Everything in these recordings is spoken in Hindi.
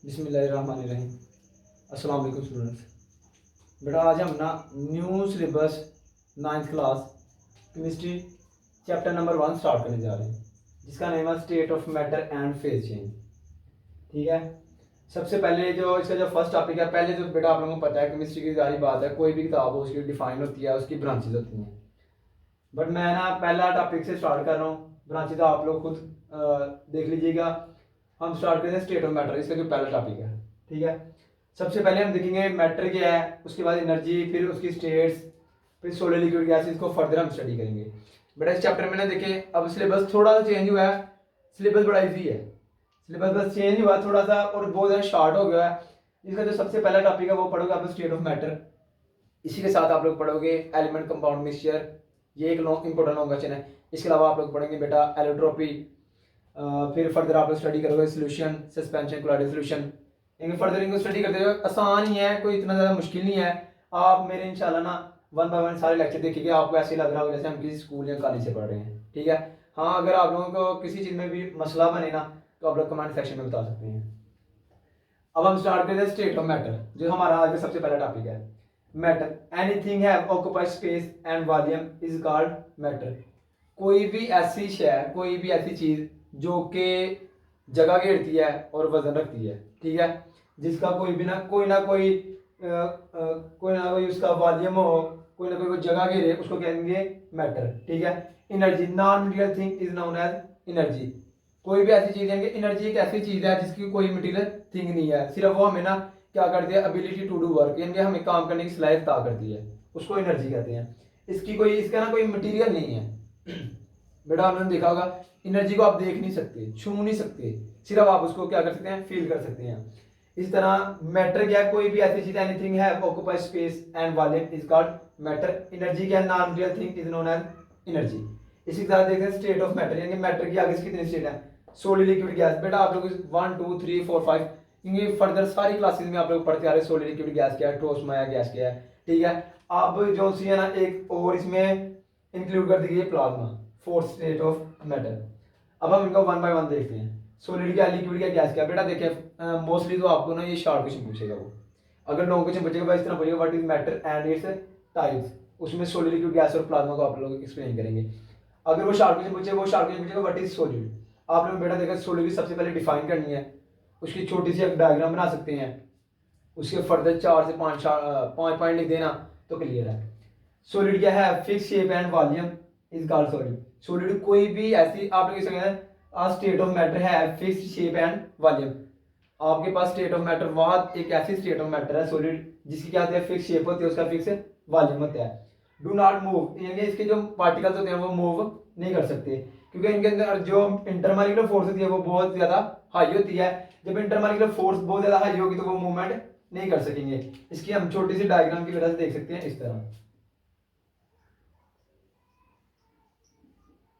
बिस्मिल्लाहिर्रहमानिर्रहीम। अस्सलाम वालेकुम स्टूडेंट्स। बेटा आज हम ना new syllabus 9th class chemistry chapter number 1 start करने जा रहे हैं, जिसका नेम है state of matter and phase change. ठीक है। सबसे पहले जो इसका जो फर्स्ट टॉपिक है, पहले तो बेटा आप लोगों को पता है केमिस्ट्री की सारी बात है, कोई भी किताब हो उसकी डिफाइन होती है, उसकी ब्रांचेज होती हैं। बट मैं ना पहला टॉपिक से स्टार्ट कर रहा हूँ, ब्रांचेज आप लोग खुद देख लीजिएगा। हम स्टार्ट करते हैं स्टेट ऑफ मैटर, इसका जो पहला टॉपिक है। ठीक है। सबसे पहले हम देखेंगे मैटर क्या है, उसके बाद एनर्जी, फिर उसकी स्टेट्स, फिर सोलर लिक्विड गैसेस को फर्दर हम स्टडी करेंगे। बेटा इस चैप्टर में ना देखें, अब सिलेबस थोड़ा सा चेंज हुआ है। सिलेबस बड़ा इजी है, सिलेबस बस चेंज हुआ थोड़ा सा और बहुत ज़्यादा शार्ट हो गया है। इसका जो सबसे पहला टॉपिक है वो पढ़ोगे आप स्टेट ऑफ मैटर। इसी के साथ आप लोग पढ़ोगे एलिमेंट कंपाउंड मिक्सचर, ये एक लॉन्ग इंपॉर्टेंट लॉन्ग क्वेश्चन है। इसके अलावा आप लोग पढ़ेंगे बेटा एलोट्रोपी, फिर फर्दर आप लोग स्टडी करोगे सोल्यूशन, सस्पेंशन, कोलाइडल सोल्यूशन। इनके फर्दर इनको स्टडी करते हुए आसान ही है, कोई इतना ज़्यादा मुश्किल नहीं है। आप मेरे इंशाल्लाह ना 1 बाय 1 सारे लेक्चर देखिएगा, आपको ऐसे लग रहा होगा जैसे हम किसी स्कूल या कॉलेज से पढ़ रहे हैं। ठीक है। हाँ, अगर आप लोगों को किसी चीज़ में भी मसला बने ना तो आप लोग कमेंट सेक्शन में बता सकते हैं। अब हम स्टार्ट करते हैं स्टेट ऑफ मैटर, जो हमारा आज का सबसे पहला टॉपिक है। Matter, anything have occupied space and volume is called matter. कोई भी ऐसी शय, कोई भी ऐसी चीज़ जो कि जगह घेरती है और वजन रखती है। ठीक है। जिसका कोई भी ना कोई ना कोई उसका वॉल्यूम हो, कोई ना कोई जगह घेरे, उसको कहेंगे मैटर। ठीक है। Energy, non material thing is known as energy. कोई भी ऐसी चीज़ है, एनर्जी एक ऐसी चीज़ है जिसकी कोई मटेरियल थिंग नहीं है, सिर्फ वो हमें ना क्या करती है, एबिलिटी टू डू वर्क, यानी कि हमें काम करने की सलाहियत अता करती है, उसको एनर्जी कहते हैं। इसका ना कोई मटेरियल नहीं है। बेटा आपने देखा होगा एनर्जी को आप देख नहीं सकते, छू नहीं सकते, सिर्फ आप उसको क्या कर सकते हैं, फील कर सकते हैं। इस तरह मैटर क्या है, कोई भी ऐसी चीज, एनीथिंग है occupied space and volume is called matter. Energy क्या है, non material thing is known as energy. इसी के साथ देखते हैं स्टेट ऑफ मैटर, यानी मैटर की आगे कितनी स्टेट है। Solid, liquid, gas. बेटा आप लोग 1 2 3 4 5 क्योंकि फर्दर सारी क्लासेस में आप लोग पढ़ते आ रहे हैं सॉलिड, लिक्विड, गैस क्या है, ठोस, माया, गैस क्या है। ठीक है। अब जो सी है ना एक और इसमें इंक्लूड कर दी गई plasma, fourth state of matter. अब हम इनको 1 बाय 1 देखते हैं। सॉलिड क्या, लिक्विड क्या, गैस क्या। बेटा देखिए मोस्टली तो आपको ना ये शॉर्ट क्वेश्चन पूछेगा वो, अगर लॉन्ग क्वेश्चन पूछेगा इस तरह पूछेगा what is matter and its types, उसमें सॉलिड, लिक्विड, गैस और प्लाज्मा को आप लोग एक्सप्लेन करेंगे। अगर वो शॉर्ट क्वेश्चन पूछेगा, वो शॉर्ट क्वेश्चन पूछेगा व्हाट इज सॉलिड। आप लोग बेटा देखा सॉलिड की सबसे पहले डिफाइन करनी है, उसकी छोटी सी एक डायग्राम बना सकते हैं, उसके फर्दर 4 से 5 पॉइंट लिख देना तो क्लियर है। सॉलिड क्या है, fix shape and volume is called solid. Solid कोई भी ऐसी आप लोग स्टेट ऑफ मैटर है, फिक्स शेप एंड वॉल्यूम। आपके पास स्टेट ऑफ मैटर, वहाँ एक ऐसी स्टेट ऑफ मैटर है सॉलिड जिसकी क्या होती है, फिक्स शेप होती है, उसका फिक्स वॉल्यूम होता है। डू नॉट मूव, यानी इसके जो पार्टिकल्स होते हैं वो मूव नहीं कर सकते, क्योंकि इनके अंदर जो इंटरमॉलिक्यूलर फोर्स होती है वो बहुत ज्यादा हाई होती है। जब इंटरमॉलिक्यूलर फोर्स बहुत ज्यादा हाई होगी तो वो मूवमेंट नहीं कर सकेंगे। इसकी हम छोटी सी डायग्राम की वजह से देख सकते हैं इस तरह।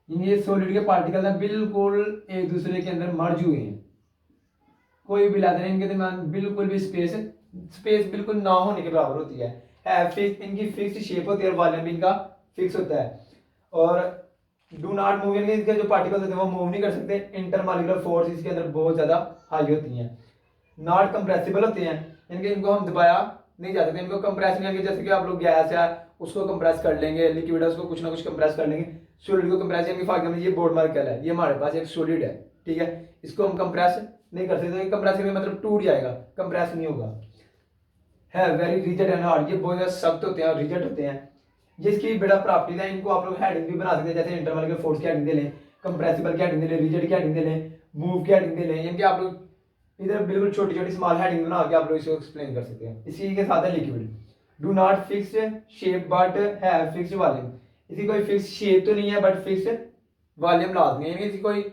ये सॉलिड के पार्टिकल हैं बिल्कुल एक दूसरे के अंदर मर्ज हुए हैं, कोई भी लाते इनके दरमियान बिल्कुल भी स्पेस बिल्कुल ना होने के बराबर होती है फिक्स, इनकी फिक्स शेप होती है और वॉल्यूम इनका फिक्स होता है। और डू नॉट मूव, यानी इसके जो पार्टिकल्स होते हैं वो मूव नहीं कर सकते। इंटरमॉलिक्यूलर फोर्स इसके अंदर बहुत ज्यादा हाई होती हैं। नॉट कंप्रेसिबल होते हैं, यानी इनको हम दबाया नहीं जा सकते, इनको कंप्रेस नहीं, जैसे कि आप लोग गैस है उसको कंप्रेस कर लेंगे, लिक्विड है उसको कुछ ना कुछ कंप्रेस कर लेंगे। सॉलिड को कंप्रेस, यानी फॉर एग्जांपल ये बोर्ड मार्कर है, ये हमारे पास एक सॉलिड है। ठीक है। इसको हम कंप्रेस नहीं कर सकते, कंप्रेस करने मतलब टूट जाएगा, कंप्रेस नहीं होगा। है वेरी रिजिड एंड हार्ड, ये बहुत ज्यादा सख्त होते हैं और रिजिड होते हैं। जिसकी बेटा प्रॉपर्टीज है इनको आप लोग हेडिंग भी बना सकते हैं, जैसे इंटरमॉलिक्यूलर फोर्स की हेडिंग दे लें, कंप्रेसिबल की हेडिंग दे लें, रिजिड की हेडिंग दे लें, मूव की हेडिंग दे लें, यानी कि आप लोग इधर बिल्कुल छोटी छोटी स्मॉल हेडिंग बना के आप लोग इसको एक्सप्लेन कर सकते हैं। इसी के साथ है liquid. Do not fix shape but है फिक्स वॉल्यूम, इसकी कोई फिक्स शेप तो नहीं है बट फिक्स वॉल्यूम लाजमी है, यानी इसकी कोई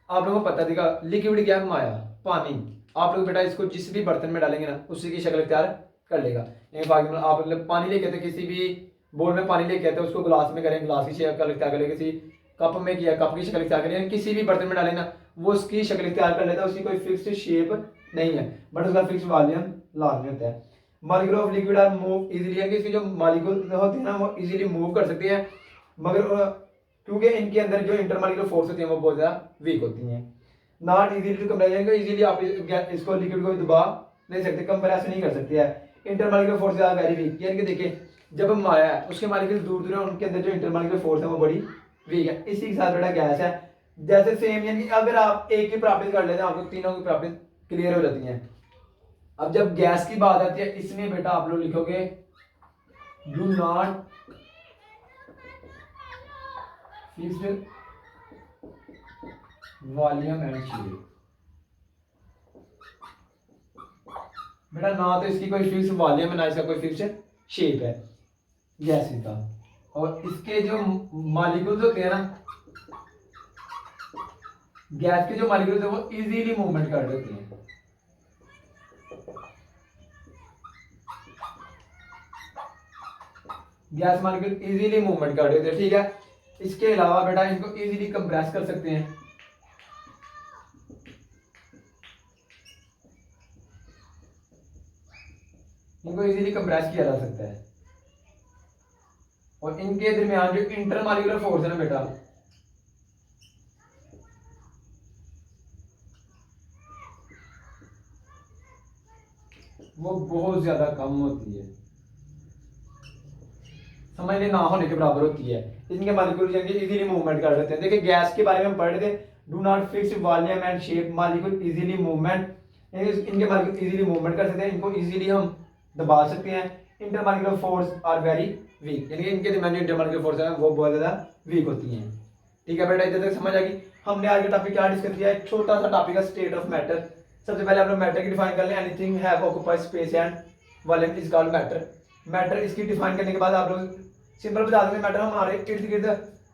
आप लोगों को पता देगा। लिक्विड क्या है, माया, पानी। आप लोग बेटा इसको जिस भी बर्तन में डालेंगे ना उसी की शक्ल इख्तियार कर लेगा। यानी आप पानी लेके आते, किसी भी बोल में पानी लेके आते हैं, उसको गिलास में करें, गिलास की शक्ल इख्तियार करें, किसी कप में किया कप की शक्ल इख्तियार करें, किसी भी बर्तन में डालें ना वो उसकी शक्ल इख्तियार कर लेता है, उसकी कोई फिक्स्ड शेप नहीं है बट उसका फिक्स वॉल्यूम लाजमी होता है। Molecule of liquid are move easily, यानी इसके जो मॉलिक्यूल होते हैं ना वो इजीली मूव कर सकते हैं, मगर क्योंकि इनके अंदर जो इंटरमॉलिक्यूलर फोर्स होती है वो बहुत ज़्यादा वीक होती हैं। नॉट इजीली टू कंप्रेस, यानी कि इजीली आप इसको लिक्विड को दबा नहीं सकते, कंप्रेस नहीं कर सकते हैं। Intermolecular force are very weak, यानी कि देखिए जब हम आया है उसके मॉलिक्यूल दूर दूर है, उनके अंदर जो इंटरमॉलिक्यूलर फोर्स है वो बड़ी वीक है। इसी के साथ बड़ा गैस है जैसे सेम, यानी कि अगर आप एक की प्रॉपर्टी कर लेते हैं आपको तीनों की प्रॉपर्टी क्लियर हो जाती हैं। अब जब गैस की बात आती है इसमें बेटा आप लोग लिखोगे do not fixed volume and shape. बेटा ना तो इसकी कोई फिक्स वॉल्यूम है ना इसका कोई फिक्स शेप है गैस का, और इसके जो मॉलिक्यूल्स होते हैं ना, गैस के जो मॉलिक्यूल्स है वो इजीली मूवमेंट कर देते हैं। गैस मॉलिक्यूल इजीली मूवमेंट कर देते हैं, ठीक है। इसके अलावा बेटा इनको इजीली कंप्रेस कर सकते हैं, इनको इजीली कंप्रेस किया जा सकता है। और इनके दरमियान जो इंटरमॉलिक्यूलर फोर्स है ना बेटा, वो बहुत ज्यादा कम होती है, समझ ले ना होने के बराबर होती है। इनके मॉलिक्यूल इजीली मूवमेंट कर देते हैं। देखिए गैस के बारे में पढ़ रहे थे, do not fix volume and shape, molecule easily movement, इनके मॉलिक्यूल इजीली मूवमेंट कर सकते हैं, इनको इजीली हम दबा सकते हैं। Intermolecular force are very weak, यानी कि इनके दरमियान जो इंटरमॉलिक्यूलर फोर्स है वो बहुत ज्यादा वीक होती हैं। ठीक है बेटा, इधर तक समझ आ गई। हमने आज का टॉपिक क्या डिस्कस किया, एक छोटा सा टॉपिक है स्टेट ऑफ मैटर। सबसे पहले हम लोग मैटर की डिफाइन कर लें, anything have occupied space and volume is called matter. Matter इसकी डिफाइन करने के बाद आप लोग सिंपल बता देंगे, मैटर हमारे इर्द गिर्द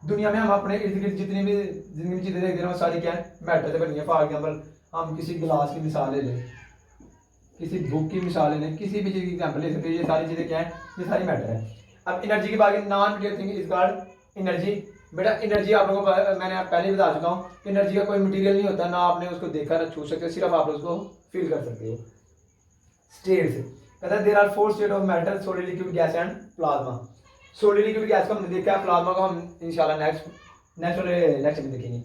दुनिया में, हम अपने इर्द गिर्द जितनी भी जिंदगी में चीजें देख रहे हैं वो सारी क्या है, मैटर से बनी है। फॉर एग्जाम्पल हम किसी गिलास की मिसाल ले लें, किसी बुक की मिसाल ले लें, किसी भी चीज की एग्जाम्पल ले सकते हैं, ये सारी चीजें क्या है, ये सारी मैटर है। अब एनर्जी की बात, non material thing is called energy. बेटा एनर्जी आप लोगों को मैंने पहले ही बता चुका हूँ, एनर्जी का कोई मटेरियल नहीं होता, ना आपने उसको देखा ना छू सकते, सिर्फ आप उसको फील कर सकते हो। स्टेट्स कहता है there are 4 state of matter, solid, liquid, gas and plasma. Solid liquid gas को हमने देखा है, प्लाज्मा को हम इंशाल्लाह नेक्स्ट लेक्चर में देखेंगे।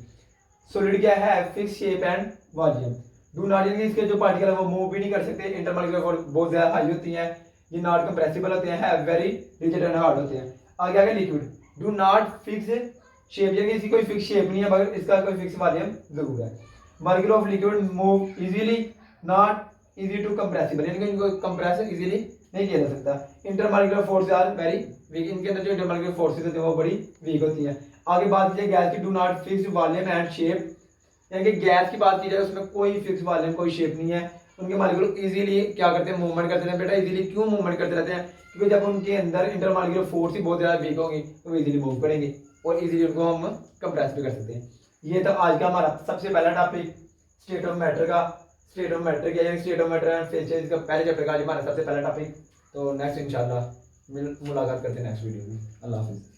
सॉलिड क्या है, fix shape and volume. Do not, यानी इसके जो पार्टिकल है वो मूव भी नहीं कर सकते, इंटरमॉलिक्यूलर फोर्स बहुत ज्यादा हाई होती है, ये नॉट कंप्रेसिबल होते हैं, वेरी रिजिड एंड हार्ड होते हैं। आगे आगे liquid, do not fix shape, यानी इसकी कोई फिक्स शेप नहीं है मगर इसका कोई फिक्स वॉल्यूम जरूर है। Molecule of liquid move easily, not easy to compressible, यानी कि इनको कंप्रेस इजीली नहीं किया जा सकता। Intermolecular force are very weak, इनके अंदर जो इंटरमॉलिक्यूलर फोर्सेस होती है वो बड़ी वीक होती है। आगे बात की गैस की, do not fix volume and shape, यानी कि गैस की बात की जाए उसमें कोई फिक्स वॉल्यूम कोई शेप नहीं है, उनके मॉलिक्यूल इजीली क्या करते हैं, मूवमेंट करते हैं। बेटा इजीली क्यों मूवमेंट करते रहते हैं, क्योंकि जब उनके अंदर इंटरमॉलिक्यूलर फोर्स ही बहुत ज्यादा वीक होंगी तो वो इजीली मूव करेंगे और इजीली उनको हम कंप्रेस भी कर सकते हैं। ये तो आज का हमारा सबसे पहला टॉपिक स्टेट ऑफ मैटर का, स्टेट ऑफ मैटर क्या है, state of matter and phases का पहले चैप्टर का आज हमारा सबसे पहला टॉपिक। तो नेक्स्ट इंशाल्लाह मुलाकात करते हैं नेक्स्ट वीडियो में। अल्लाह हाफिज़।